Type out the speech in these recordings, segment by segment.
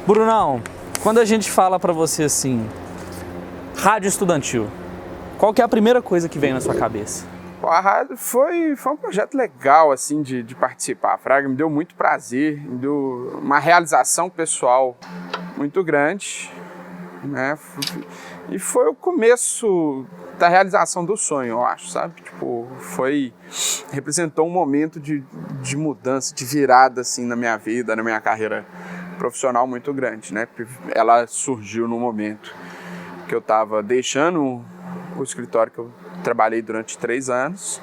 Brunão, quando a gente fala pra você assim, rádio estudantil, qual que é a primeira coisa que vem na sua cabeça? A rádio foi um projeto legal assim de participar, Fraga, me deu muito prazer, me deu uma realização pessoal muito grande, né? E foi o começo da realização do sonho, eu acho, sabe? Tipo, representou um momento de mudança, de virada assim na minha vida, na minha carreira profissional muito grande, né? Ela surgiu no momento que eu estava deixando o escritório que eu trabalhei durante 3 anos,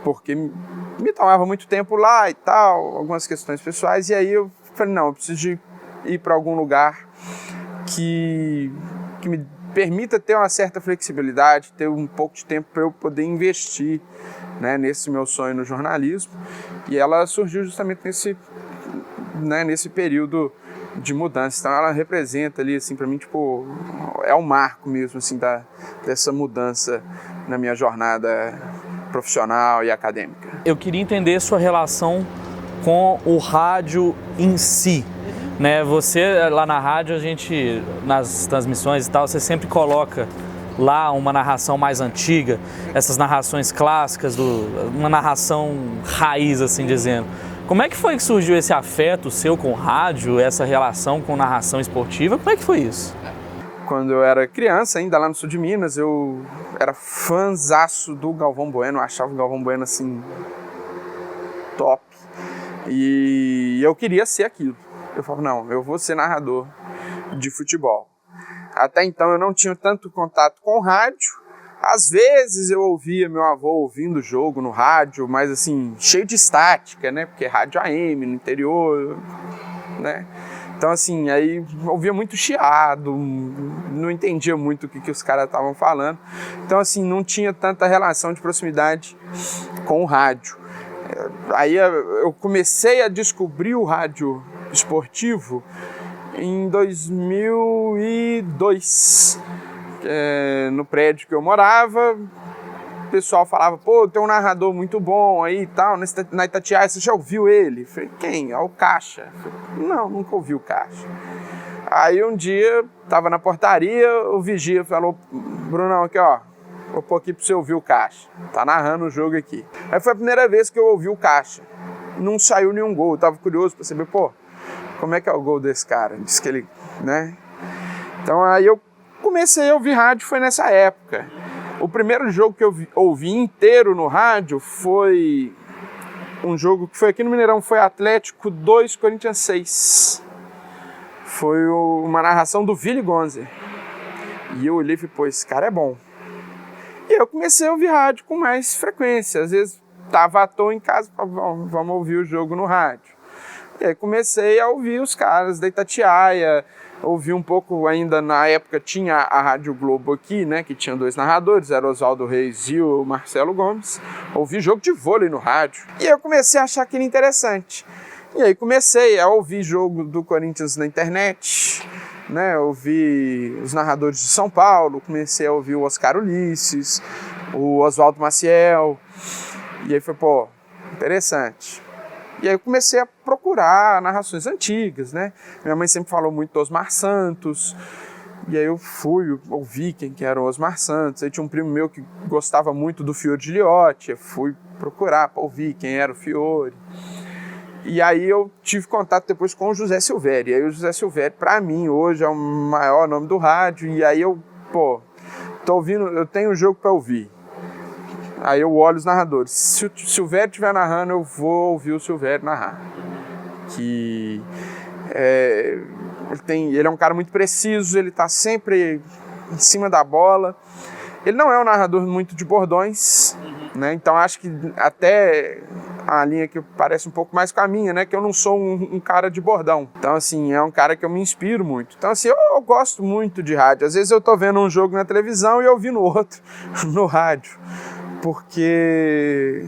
porque me tomava muito tempo lá e tal, algumas questões pessoais, e aí eu falei, não, eu preciso ir para algum lugar que me permita ter uma certa flexibilidade, ter um pouco de tempo para eu poder investir, né, nesse meu sonho no jornalismo, e ela surgiu justamente nesse período de mudança. Então ela representa ali, assim, para mim, tipo, é um marco mesmo, assim, dessa mudança na minha jornada profissional e acadêmica. Eu queria entender sua relação com o rádio em si, né? Você, lá na rádio, a gente, nas transmissões e tal, você sempre coloca lá uma narração mais antiga, essas narrações clássicas, uma narração raiz, assim dizendo. Como é que foi que surgiu esse afeto seu com o rádio, essa relação com narração esportiva? Como é que foi isso? Quando eu era criança, ainda lá no sul de Minas, eu era fãzaço do Galvão Bueno, eu achava o Galvão Bueno, assim, top. E eu queria ser aquilo. Eu falava, não, eu vou ser narrador de futebol. Até então eu não tinha tanto contato com rádio. Às vezes eu ouvia meu avô ouvindo o jogo no rádio, mas assim, cheio de estática, né? Porque rádio AM no interior, né? Então assim, aí eu ouvia muito chiado, não entendia muito o que os caras estavam falando. Então assim, não tinha tanta relação de proximidade com o rádio. Aí eu comecei a descobrir o rádio esportivo em 2002. No prédio que eu morava, o pessoal falava, pô, tem um narrador muito bom aí e tal, na Itatiaia, você já ouviu ele? Eu falei, quem? É o Caixa. Eu falei, não, nunca ouvi o Caixa. Aí um dia, tava na portaria, o vigia falou, Brunão, aqui ó, vou pôr aqui pra você ouvir o Caixa, tá narrando o jogo aqui. Aí foi a primeira vez que eu ouvi o Caixa, não saiu nenhum gol, eu tava curioso pra saber, pô, como é que é o gol desse cara? Diz que ele, né? Então aí eu comecei a ouvir rádio, foi nessa época. O primeiro jogo que eu ouvi inteiro no rádio foi um jogo que foi aqui no Mineirão, foi Atlético 2, Corinthians 6. Foi uma narração do Willy Gonzer. E eu olhei e falei, pô, esse cara é bom. E eu comecei a ouvir rádio com mais frequência. Às vezes tava à toa em casa, vamos ouvir o jogo no rádio. E aí comecei a ouvir os caras da Itatiaia, ouvi um pouco ainda, na época tinha a Rádio Globo aqui, né, que tinha 2 narradores, era o Oswaldo Reis e o Marcelo Gomes. Ouvi jogo de vôlei no rádio. E eu comecei a achar aquilo interessante. E aí comecei a ouvir jogo do Corinthians na internet, né, ouvi os narradores de São Paulo, comecei a ouvir o Oscar Ulisses, o Oswaldo Maciel. E aí foi, pô, interessante. E aí eu comecei a procurar narrações antigas, né? Minha mãe sempre falou muito do Osmar Santos, e aí eu fui ouvir quem que era o Osmar Santos. Aí tinha um primo meu que gostava muito do Fiore Giliotti, eu fui procurar para ouvir quem era o Fiore. E aí eu tive contato depois com o José Silvério. E aí o José Silvério, para mim, hoje é o maior nome do rádio, e aí eu, pô, tô ouvindo, eu tenho um jogo para ouvir. Aí eu olho os narradores. Se o Silvério estiver narrando, eu vou ouvir o Silvério narrar. Ele é um cara muito preciso, ele está sempre em cima da bola. Ele não é um narrador muito de bordões, né? Então acho que até a linha que parece um pouco mais com a minha, né? Que eu não sou um cara de bordão. Então, assim, é um cara que eu me inspiro muito. Então, assim, eu gosto muito de rádio. Às vezes eu tô vendo um jogo na televisão e ouvindo outro no rádio. Porque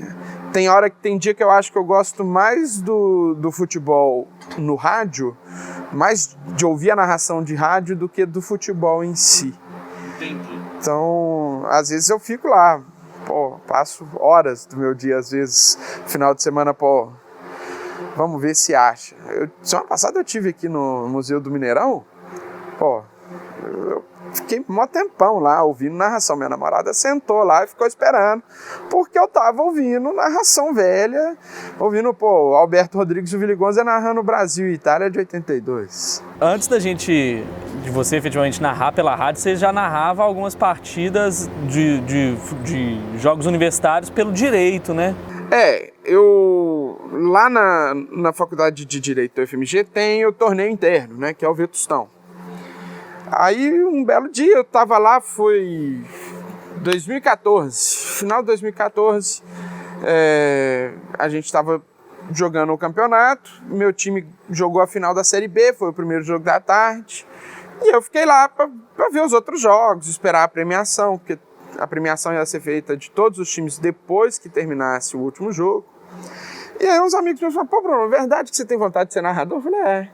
tem dia que eu acho que eu gosto mais do futebol no rádio, mais de ouvir a narração de rádio do que do futebol em si. Entendi. Então, às vezes eu fico lá, pô, passo horas do meu dia, às vezes, final de semana, pô, Vamos ver se acha. Semana passada eu estive aqui no Museu do Mineirão, pô, eu fiquei mó tempão lá ouvindo narração. Minha namorada sentou lá e ficou esperando, porque eu tava ouvindo narração velha, ouvindo, pô, Alberto Rodrigues e o Viligonza narrando Brasil e Itália de 82. Antes de você efetivamente narrar pela rádio, você já narrava algumas partidas de jogos universitários pelo direito, né? Eu lá na faculdade de Direito do UFMG tem o torneio interno, né, que é o Vetustão. Aí um belo dia eu tava lá, foi 2014, final de 2014, a gente tava jogando o campeonato, meu time jogou a final da Série B, foi o primeiro jogo da tarde, e eu fiquei lá pra ver os outros jogos, esperar a premiação, porque a premiação ia ser feita de todos os times depois que terminasse o último jogo. E aí uns amigos meus falaram, pô, Bruno, é verdade que você tem vontade de ser narrador? Eu falei,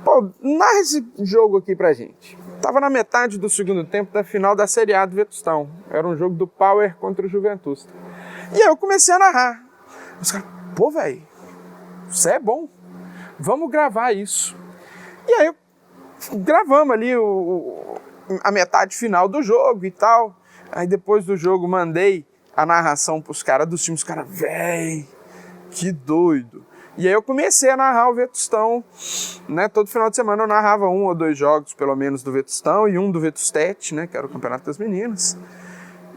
Pô, narra esse jogo aqui pra gente. Tava na metade do segundo tempo da final da Série A do Vetustão. Era um jogo do Power contra o Juventusta. E aí eu comecei a narrar. Os caras, pô, velho, você é bom. Vamos gravar isso. E aí gravamos ali a metade final do jogo e tal. Aí depois do jogo mandei a narração pros caras dos times. Os caras, véi, que doido. E aí eu comecei a narrar o Vetustão, né? Todo final de semana eu narrava 1 ou 2 jogos, pelo menos, do Vetustão e um do Vetustete, né? Que era o Campeonato das Meninas.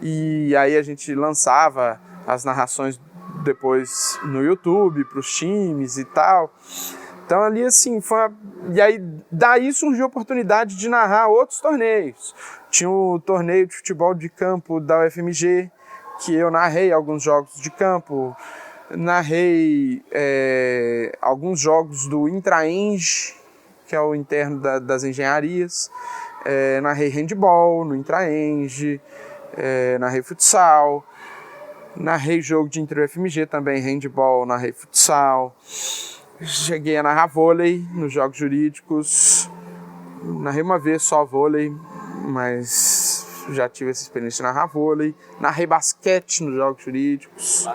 E aí a gente lançava as narrações depois no YouTube, pros times e tal. Então ali assim, e aí daí surgiu a oportunidade de narrar outros torneios. Tinha o torneio de futebol de campo da UFMG, que eu narrei alguns jogos de campo. Narrei alguns jogos do Intraeng, que é o interno das engenharias. Narrei handball no Intraeng, narrei futsal, narrei jogo de inter-UFMG também, handball, narrei futsal. Cheguei a narrar vôlei nos jogos jurídicos. Narrei uma vez só vôlei, mas já tive essa experiência de narrar vôlei. Narrei basquete nos jogos jurídicos.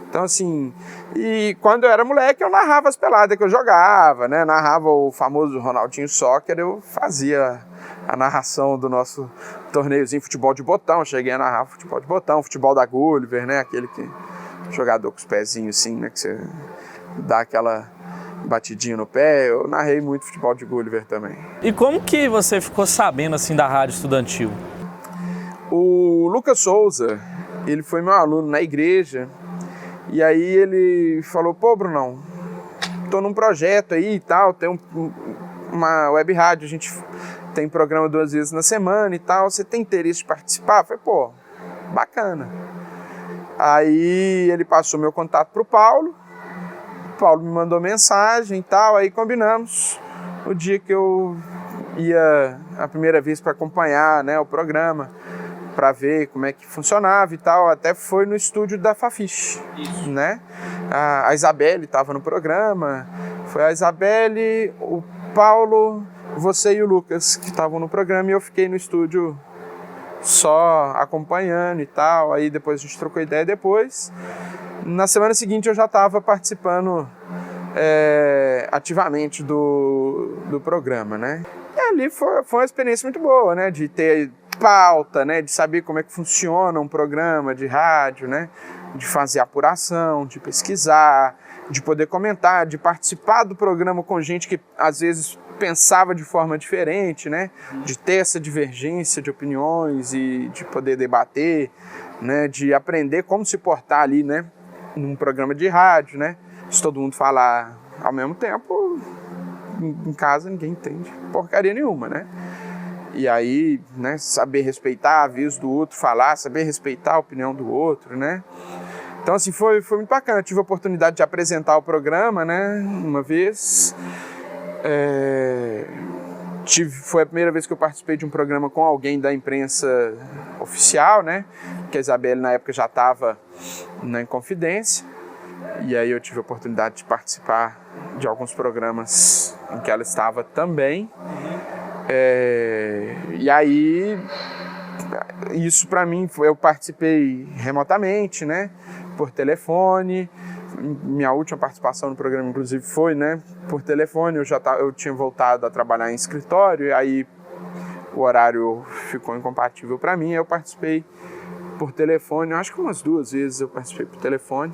Então, assim, e quando eu era moleque, eu narrava as peladas que eu jogava, né? Narrava o famoso Ronaldinho Soccer, eu fazia a narração do nosso torneiozinho futebol de botão. Cheguei a narrar futebol de botão, futebol da Gulliver, né? Aquele jogador com os pezinhos assim, né? Que você dá aquela batidinha no pé. Eu narrei muito futebol de Gulliver também. E como que você ficou sabendo, assim, da rádio estudantil? O Lucas Souza, ele foi meu aluno na igreja. E aí ele falou, pô, Brunão, tô num projeto aí e tal, tem uma web rádio, a gente tem programa 2 vezes na semana e tal, você tem interesse de participar? Eu falei, pô, bacana. Aí ele passou meu contato pro Paulo, o Paulo me mandou mensagem e tal, aí combinamos o dia que eu ia a primeira vez para acompanhar, né, o programa, para ver como é que funcionava e tal, até foi no estúdio da Fafiche, né? A Isabelle estava no programa, foi a Isabelle, o Paulo, você e o Lucas que estavam no programa e eu fiquei no estúdio só acompanhando e tal, aí depois a gente trocou ideia depois. Na semana seguinte eu já estava participando ativamente do programa, né? E ali foi uma experiência muito boa, né? De ter pauta, né, de saber como é que funciona um programa de rádio, né, de fazer apuração, de pesquisar, de poder comentar, de participar do programa com gente que às vezes pensava de forma diferente, né, de ter essa divergência de opiniões e de poder debater, né, de aprender como se portar ali, né, num programa de rádio, né, se todo mundo falar ao mesmo tempo, em casa ninguém entende porcaria nenhuma, né. E aí, né, saber respeitar a vez do outro falar, saber respeitar a opinião do outro, né? Então, assim, foi muito bacana. Eu tive a oportunidade de apresentar o programa, né, uma vez. Foi a primeira vez que eu participei de um programa com alguém da imprensa oficial, né? Que a Isabelle, na época, já estava na Inconfidência. E aí eu tive a oportunidade de participar de alguns programas em que ela estava também. E aí, isso para mim, eu participei remotamente, né, por telefone, Minha última participação no programa, inclusive, foi, né, por telefone. Eu tinha voltado a trabalhar em escritório, e aí o horário ficou incompatível para mim. Eu participei por telefone, eu acho que umas 2 vezes eu participei por telefone.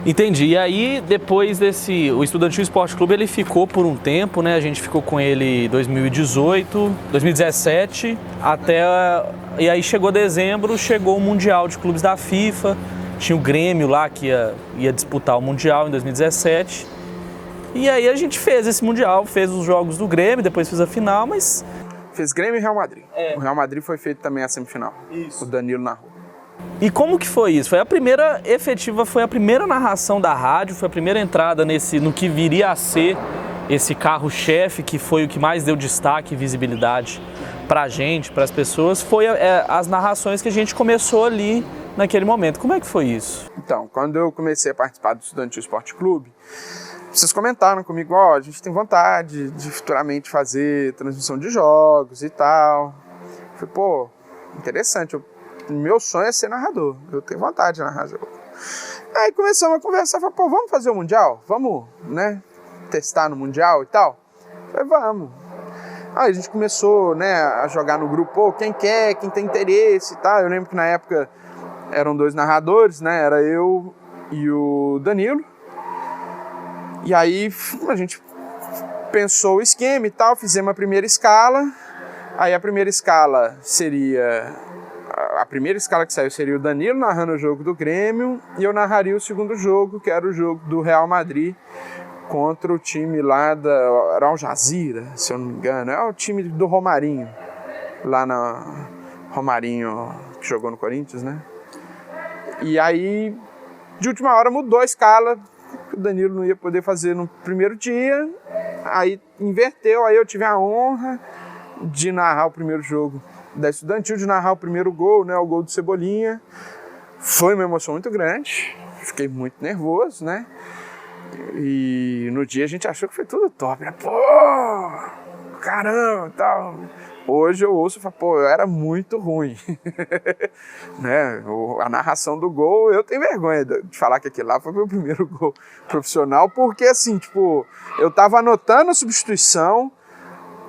Entendi. E aí, depois o Estudantil Esporte Clube, ele ficou por um tempo, né? A gente ficou com ele em 2018, 2017, e aí chegou dezembro, chegou o Mundial de Clubes da FIFA, tinha o Grêmio lá que ia disputar o Mundial em 2017. E aí a gente fez esse Mundial, fez os jogos do Grêmio, depois fez a final, mas... Fez Grêmio e Real Madrid. O Real Madrid foi feito também a semifinal. Isso. O Danilo narrou. E como que foi isso? Foi a primeira narração da rádio, foi a primeira entrada no que viria a ser esse carro-chefe, que foi o que mais deu destaque e visibilidade pra gente, pras pessoas, foi as narrações que a gente começou ali naquele momento. Como é que foi isso? Então, quando eu comecei a participar do Estudantil Esporte Clube, vocês comentaram comigo, a gente tem vontade de futuramente fazer transmissão de jogos e tal. Eu falei, interessante, meu sonho é ser narrador, eu tenho vontade de narrar jogo. Aí começamos a conversar, falei, vamos fazer o Mundial? Vamos, né, testar no Mundial e tal? Eu falei, vamos. Aí a gente começou, né, a jogar no grupo, quem quer, quem tem interesse e tal. Eu lembro que na época eram 2 narradores, né, era eu e o Danilo. E aí a gente pensou o esquema e tal, fizemos a primeira escala. Aí a primeira escala que saiu seria o Danilo narrando o jogo do Grêmio, e eu narraria o segundo jogo, que era o jogo do Real Madrid contra o time lá da Al Jazeera, se eu não me engano. É o time do Romarinho, lá na Romarinho, que jogou no Corinthians, né? E aí, de última hora, mudou a escala, que o Danilo não ia poder fazer no primeiro dia, aí inverteu, aí eu tive a honra de narrar o primeiro jogo da Estudantil, de narrar o primeiro gol, né, o gol do Cebolinha. Foi uma emoção muito grande, fiquei muito nervoso, né? E no dia a gente achou que foi tudo top, né? Caramba, tal. Hoje eu ouço e falo, eu era muito ruim. Né? A narração do gol, eu tenho vergonha de falar que aquele lá foi meu primeiro gol profissional, porque assim, eu tava anotando a substituição,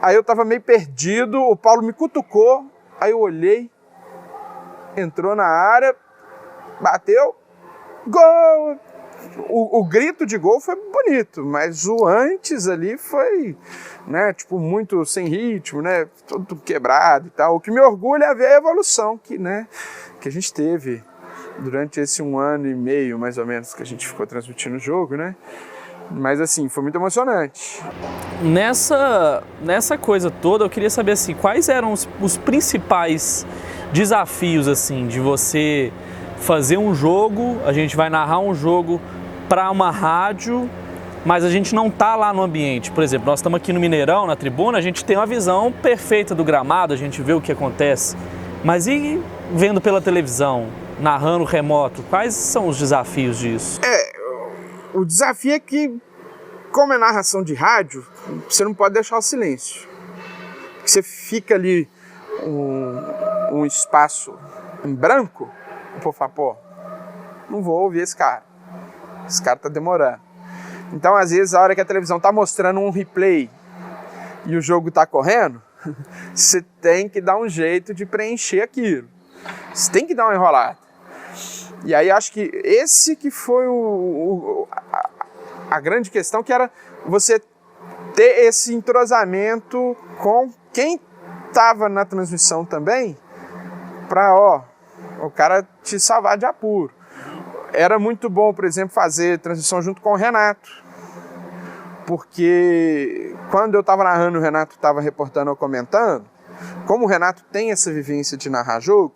aí eu tava meio perdido, o Paulo me cutucou, aí eu olhei, entrou na área, bateu, gol! O grito de gol foi bonito, mas o antes ali foi, né, muito sem ritmo, né, todo quebrado e tal. O que me orgulha é ver a evolução que a gente teve durante esse 1 ano e meio, mais ou menos, que a gente ficou transmitindo o jogo, né. Mas assim, foi muito emocionante. Nessa coisa toda, eu queria saber assim, quais eram os principais desafios assim, de você fazer um jogo, a gente vai narrar um jogo para uma rádio, mas a gente não tá lá no ambiente. Por exemplo, nós estamos aqui no Mineirão, na tribuna, a gente tem uma visão perfeita do gramado, a gente vê o que acontece. Mas e vendo pela televisão, narrando remoto, quais são os desafios disso? O desafio é que, como é narração de rádio, você não pode deixar o silêncio. Você fica ali um espaço em branco, o povo fala, não vou ouvir esse cara tá demorando. Então, às vezes, a hora que a televisão tá mostrando um replay e o jogo tá correndo, você tem que dar um jeito de preencher aquilo. Você tem que dar uma enrolada. E aí, acho que esse que foi a grande questão, que era você ter esse entrosamento com quem tava na transmissão também, para, o cara te salvar de apuro. Era muito bom, por exemplo, fazer transmissão junto com o Renato, porque quando eu estava narrando, o Renato estava reportando ou comentando, como o Renato tem essa vivência de narrar jogo,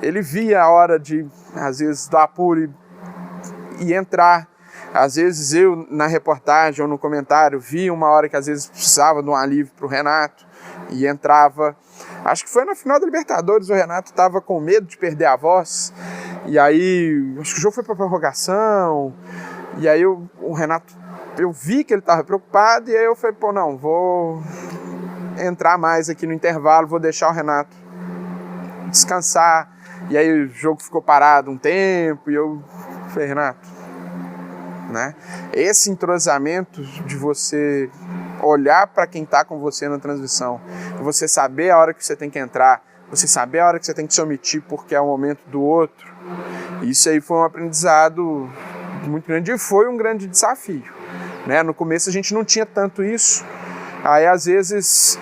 ele via a hora de, às vezes, do apuro e entrar. Às vezes eu, na reportagem ou no comentário, via uma hora que às vezes precisava de um alívio para o Renato e entrava. Acho que foi na final da Libertadores, o Renato estava com medo de perder a voz, e aí acho que o jogo foi para prorrogação, e aí o Renato, eu vi que ele estava preocupado, e aí eu falei, não, vou entrar mais aqui no intervalo, vou deixar o Renato descansar. E aí o jogo ficou parado um tempo, e eu falei, Renato, né? Esse entrosamento de você olhar para quem está com você na transmissão, você saber a hora que você tem que entrar, você saber a hora que você tem que se omitir porque é o momento do outro, isso aí foi um aprendizado muito grande e foi um grande desafio, né? No começo a gente não tinha tanto isso, aí às vezes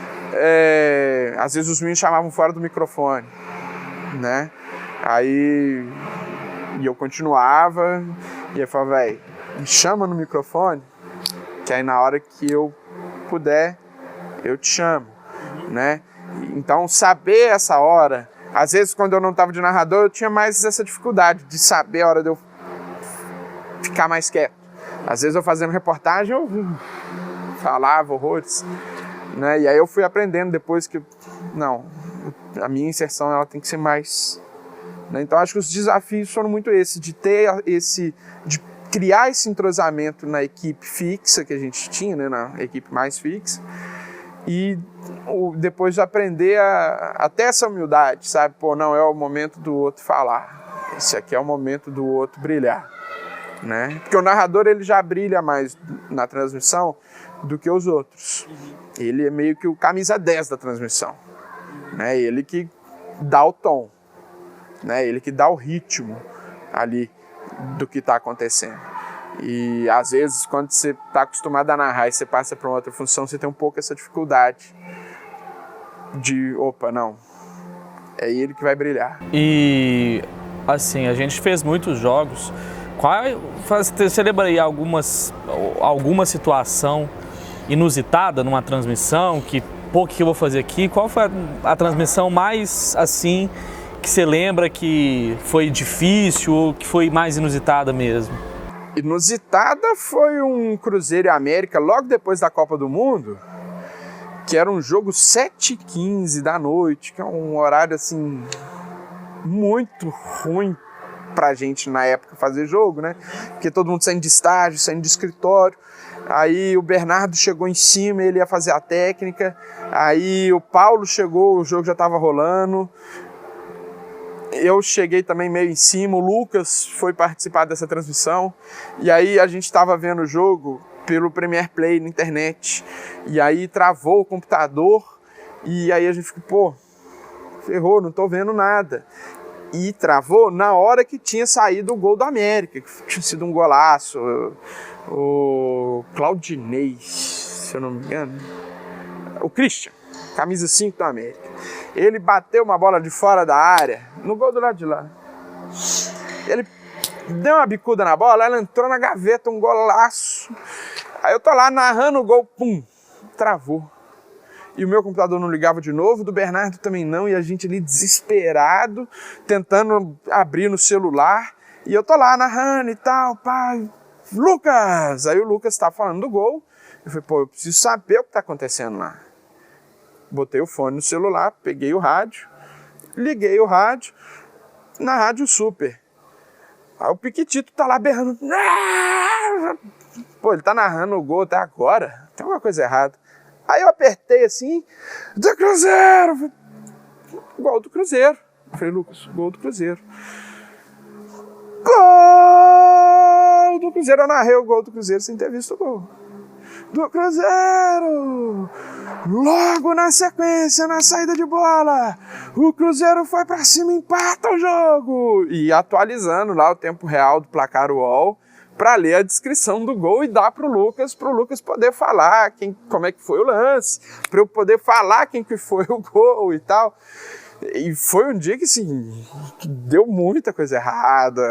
os meninos chamavam fora do microfone, né? Aí e eu continuava e eu falava, velho, me chama no microfone, que aí na hora que eu puder, eu te chamo, né? Então, saber essa hora, às vezes quando eu não estava de narrador, eu tinha mais essa dificuldade de saber a hora de eu ficar mais quieto. Às vezes eu fazendo reportagem, eu falava horrores, né? E aí eu fui aprendendo depois que, não, a minha inserção ela tem que ser mais... Né? Então, acho que os desafios foram muito esses, de criar esse entrosamento na equipe fixa que a gente tinha, né, na equipe mais fixa, e depois de aprender até essa humildade, sabe? Pô, não, é o momento do outro falar, esse aqui é o momento do outro brilhar, né? Porque o narrador ele já brilha mais na transmissão do que os outros. Ele é meio que o camisa 10 da transmissão, né? Ele que dá o tom, né? Ele que dá o ritmo ali do que está acontecendo. E às vezes quando você está acostumado a narrar e você passa para uma outra função, você tem um pouco essa dificuldade de, opa, não, é ele que vai brilhar. E assim, a gente fez muitos jogos. Você lembra aí alguma situação inusitada numa transmissão que, pô, o que eu vou fazer aqui? Qual foi a transmissão mais assim que você lembra que foi difícil ou que foi mais inusitada mesmo? Inusitada foi um Cruzeiro e América logo depois da Copa do Mundo, que era um jogo 7h15 da noite, que é um horário assim muito ruim pra gente na época fazer jogo, né? Porque todo mundo saindo de estágio, saindo de escritório. Aí o Bernardo chegou em cima, ele ia fazer a técnica. Aí o Paulo chegou, o jogo já estava rolando. Eu cheguei também meio em cima, o Lucas foi participar dessa transmissão. E aí a gente estava vendo o jogo pelo Premiere Play na internet. E aí travou o computador. E aí a gente ficou, pô, ferrou, não tô vendo nada. E travou na hora que tinha saído o gol do América, que tinha sido um golaço. O Claudinei, se eu não me engano. O Christian, camisa 5 do América. Ele bateu uma bola de fora da área, no gol do lado de lá. Ele deu uma bicuda na bola, ela entrou na gaveta, um golaço. Aí eu tô lá narrando o gol, pum, travou. E o meu computador não ligava de novo, do Bernardo também não, e a gente ali desesperado, tentando abrir no celular. E eu tô lá narrando e tal, pai, Lucas! Aí o Lucas tá falando do gol. Eu falei, pô, eu preciso saber o que tá acontecendo lá. Botei o fone no celular, peguei o rádio, liguei o rádio, na Rádio Super. Aí o Piquitito tá lá berrando. Pô, ele tá narrando o gol até agora, tem alguma coisa errada. Aí eu apertei assim, do Cruzeiro! Gol do Cruzeiro. Eu falei, Lucas, gol do Cruzeiro. Gol do Cruzeiro! Eu narrei o gol do Cruzeiro sem ter visto o gol. Do Cruzeiro! Logo na sequência, na saída de bola, o Cruzeiro foi pra cima e empata o jogo. E atualizando lá o tempo real do placar UOL, para ler a descrição do gol e dar pro Lucas poder falar como é que foi o lance, para eu poder falar quem que foi o gol e tal. E foi um dia que, assim, deu muita coisa errada.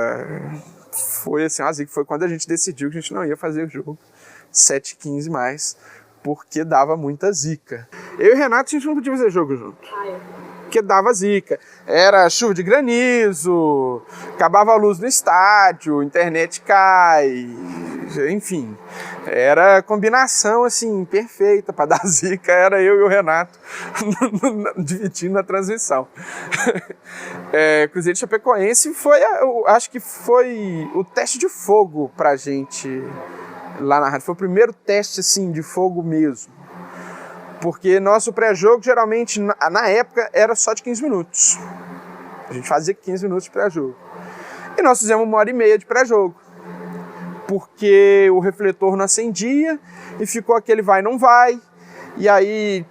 Foi assim, foi quando a gente decidiu que a gente não ia fazer o jogo 7h15 mais, porque dava muita zica. Eu e o Renato, a gente não podia fazer jogo junto. Porque dava zica. Era chuva de granizo, acabava a luz no estádio, internet cai, enfim. Era combinação, assim, perfeita para dar zica. Era eu e o Renato dividindo a transmissão. Cruzeiro e Chapecoense acho que foi o teste de fogo pra gente lá na rádio. Foi o primeiro teste, assim, de fogo mesmo. Porque nosso pré-jogo, geralmente, na época, era só de 15 minutos. A gente fazia 15 minutos de pré-jogo. E nós fizemos 1h30 de pré-jogo. porque o refletor não acendia e ficou aquele vai, não vai. E aí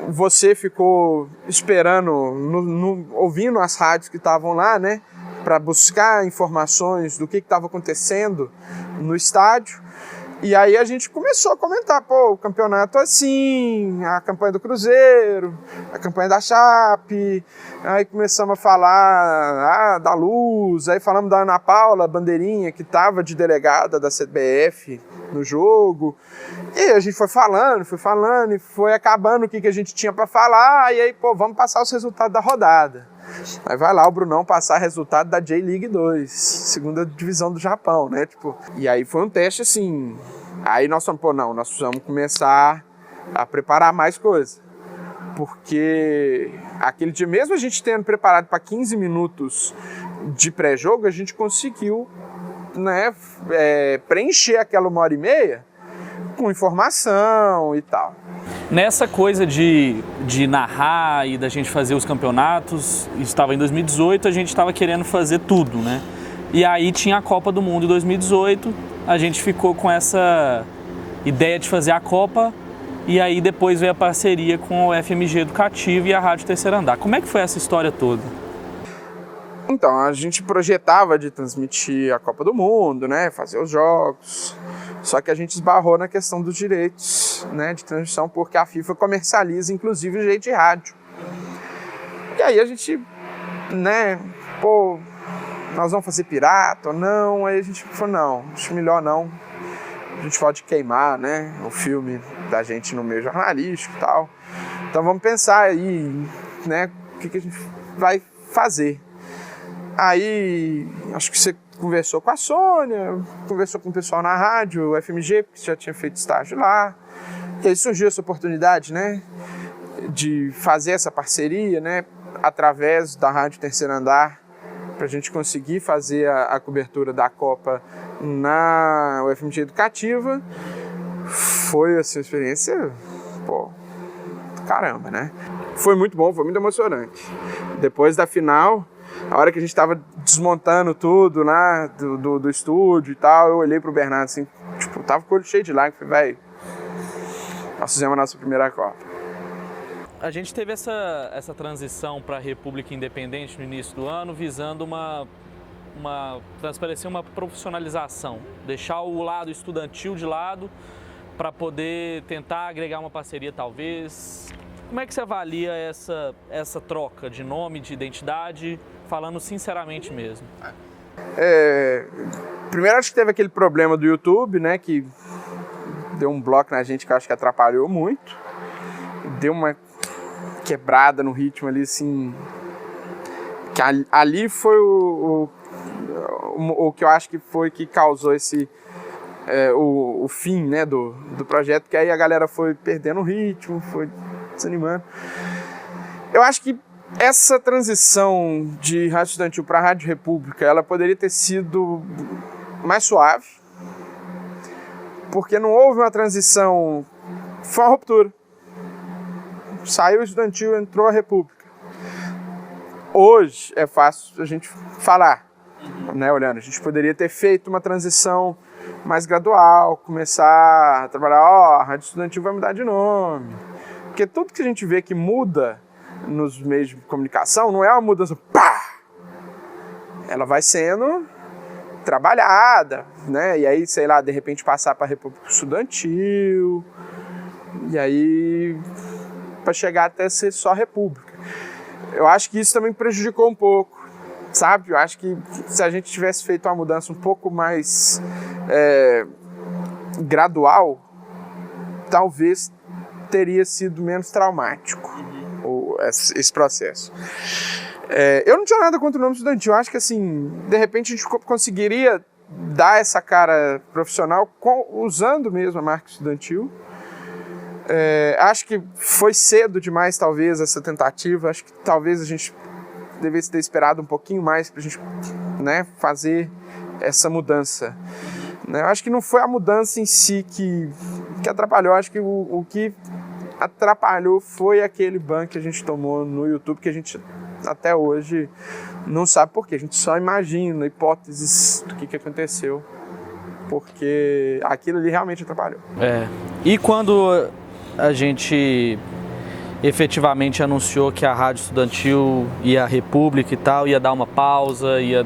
você ficou esperando, ouvindo as rádios que estavam lá, né, para buscar informações do que estava acontecendo no estádio. E aí a gente começou a comentar, pô, o campeonato assim, a campanha do Cruzeiro, a campanha da Chape, aí começamos a falar da Luz, aí falamos da Ana Paula Bandeirinha, que estava de delegada da CBF no jogo, e a gente foi falando, e foi acabando o que a gente tinha para falar, e aí, pô, vamos passar os resultados da rodada. Aí vai lá o Brunão passar resultado da J-League 2, segunda divisão do Japão, né? Tipo, e aí foi um teste assim. Aí nós falamos, pô, não, nós precisamos começar a preparar mais coisa. Porque aquele dia, mesmo a gente tendo preparado para 15 minutos de pré-jogo, a gente conseguiu, né, preencher aquela 1h30 com informação e tal. Nessa coisa de narrar e da gente fazer os campeonatos, isso estava em 2018, a gente estava querendo fazer tudo, né? E aí tinha a Copa do Mundo em 2018, a gente ficou com essa ideia de fazer a Copa, e aí depois veio a parceria com o FMG Educativo e a Rádio Terceiro Andar. Como é que foi essa história toda? Então, a gente projetava de transmitir a Copa do Mundo, né, fazer os jogos, só que a gente esbarrou na questão dos direitos, né, de transmissão, porque a FIFA comercializa, inclusive, o direito de rádio. E aí a gente, né, pô, nós vamos fazer pirata ou não? Aí a gente falou, não, acho melhor não. A gente pode queimar, né, o filme da gente no meio jornalístico e tal. Então vamos pensar aí, né, o que a gente vai fazer. Aí, acho que você conversou com a Sônia, conversou com o pessoal na rádio, o FMG, porque você já tinha feito estágio lá. E aí surgiu essa oportunidade, né, de fazer essa parceria, né, através da Rádio Terceiro Andar, para a gente conseguir fazer a cobertura da Copa na UFMG Educativa. Foi assim, uma experiência, pô, caramba, né? Foi muito bom, foi muito emocionante. Depois da final, a hora que a gente estava desmontando tudo lá do estúdio e tal, eu olhei pro Bernardo assim, tipo, tava com o olho cheio de lágrimas, falei, velho, nós fizemos a nossa primeira Copa. A gente teve essa transição para a República Independente no início do ano, visando transparecer uma profissionalização, deixar o lado estudantil de lado para poder tentar agregar uma parceria talvez. Como é que você avalia essa troca de nome, de identidade, falando sinceramente mesmo? Primeiro acho que teve aquele problema do YouTube, né, que deu um bloco na gente que eu acho que atrapalhou muito, deu uma quebrada no ritmo ali, assim, que ali foi o que eu acho que foi que causou o fim, né, do projeto, que aí a galera foi perdendo o ritmo, foi desanimando. Eu acho que essa transição de Rádio Estudantil para a Rádio República, ela poderia ter sido mais suave, porque não houve uma transição, foi uma ruptura. Saiu o Estudantil, entrou a República. Hoje é fácil a gente falar, né, olhando, a gente poderia ter feito uma transição mais gradual, começar a trabalhar, a Rádio Estudantil vai mudar de nome. Porque tudo que a gente vê que muda nos meios de comunicação não é uma mudança, pá! Ela vai sendo trabalhada, né? E aí, sei lá, de repente passar para a República Estudantil, e aí para chegar até ser só República. Eu acho que isso também prejudicou um pouco, sabe? Eu acho que se a gente tivesse feito uma mudança um pouco mais gradual, talvez teria sido menos traumático esse processo. Eu não tinha nada contra o nome estudantil. Eu acho que, assim, de repente a gente conseguiria dar essa cara profissional usando mesmo a marca estudantil. Acho que foi cedo demais, talvez, essa tentativa. Acho que talvez a gente devesse ter esperado um pouquinho mais para a gente, né, fazer essa mudança. Eu acho que não foi a mudança em si que atrapalhou. Acho que o que atrapalhou foi aquele ban que a gente tomou no YouTube, que a gente até hoje não sabe por quê. A gente só imagina hipóteses do que aconteceu, porque aquilo ali realmente atrapalhou. E quando a gente efetivamente anunciou que a Rádio Estudantil e a República e tal ia dar uma pausa, ia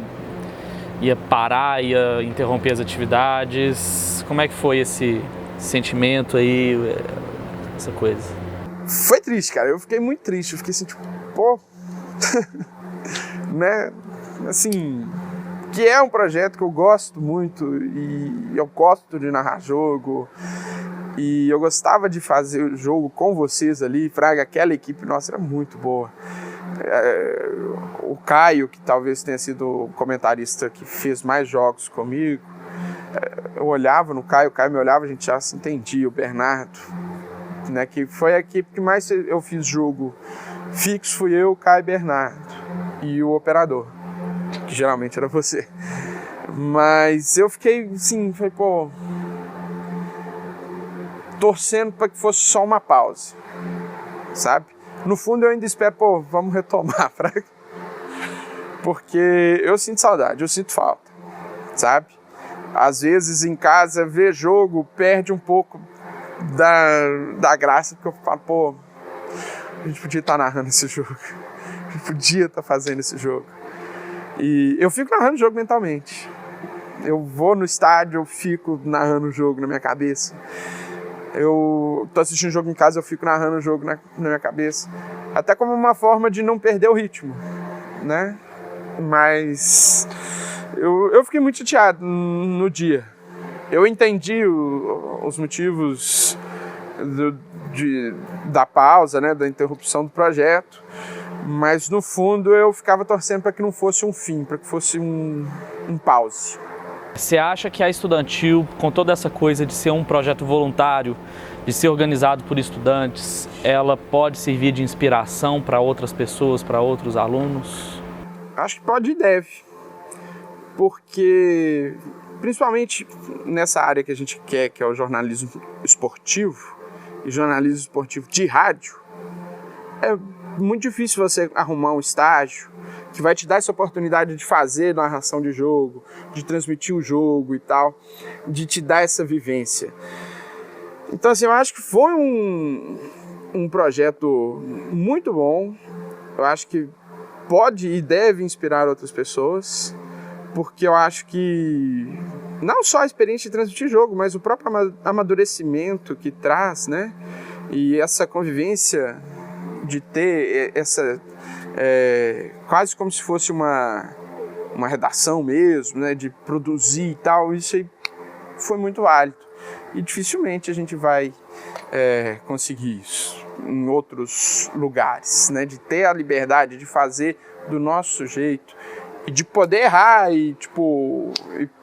parar, ia interromper as atividades, como é que foi esse sentimento aí, essa coisa? Foi triste, cara. Eu fiquei muito triste. Eu fiquei assim, tipo, pô... né? Assim... Que é um projeto que eu gosto muito e eu gosto de narrar jogo. E eu gostava de fazer o jogo com vocês ali. Fraga, aquela equipe, nossa, era muito boa. O Caio, que talvez tenha sido o comentarista que fez mais jogos comigo, eu olhava no Caio, o Caio me olhava, a gente já se entendia. O Bernardo, né, que foi a equipe que mais eu fiz jogo fixo, fui eu, Caio e Bernardo. E o operador, que geralmente era você. Mas eu fiquei assim, falei, pô, torcendo para que fosse só uma pausa, sabe? No fundo eu ainda espero, pô, vamos retomar, fraga. Porque eu sinto saudade, eu sinto falta, sabe? Às vezes em casa, ver jogo perde um pouco da graça, porque eu falo, pô, a gente podia estar narrando esse jogo, a gente podia estar fazendo esse jogo. E eu fico narrando o jogo mentalmente. Eu vou no estádio, eu fico narrando o jogo na minha cabeça. Eu tô assistindo o jogo em casa, eu fico narrando o jogo na minha cabeça. Até como uma forma de não perder o ritmo, né? Mas eu fiquei muito chateado no dia. Eu entendi os motivos da pausa, né? Da interrupção do projeto. Mas no fundo eu ficava torcendo para que não fosse um fim, para que fosse um pause. Você acha que a Estudantil, com toda essa coisa de ser um projeto voluntário, de ser organizado por estudantes, ela pode servir de inspiração para outras pessoas, para outros alunos? Acho que pode e deve, porque principalmente nessa área que a gente quer, que é o jornalismo esportivo, e jornalismo esportivo de rádio, é muito difícil você arrumar um estágio que vai te dar essa oportunidade de fazer narração de jogo, de transmitir o jogo e tal, de te dar essa vivência. Então, assim, eu acho que foi um projeto muito bom. Eu acho que pode e deve inspirar outras pessoas, porque eu acho que não só a experiência de transmitir jogo, mas o próprio amadurecimento que traz, né? E essa convivência de ter essa... quase como se fosse uma redação mesmo, né, de produzir e tal, isso aí foi muito válido. E dificilmente a gente vai conseguir isso em outros lugares, né, de ter a liberdade de fazer do nosso jeito e de poder errar e tipo,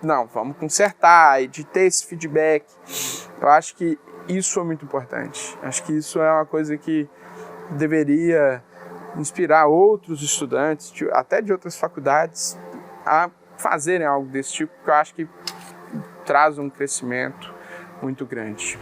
não, vamos consertar, e de ter esse feedback. Eu acho que isso é muito importante. Acho que isso é uma coisa que deveria inspirar outros estudantes, até de outras faculdades, a fazerem algo desse tipo, que eu acho que traz um crescimento muito grande.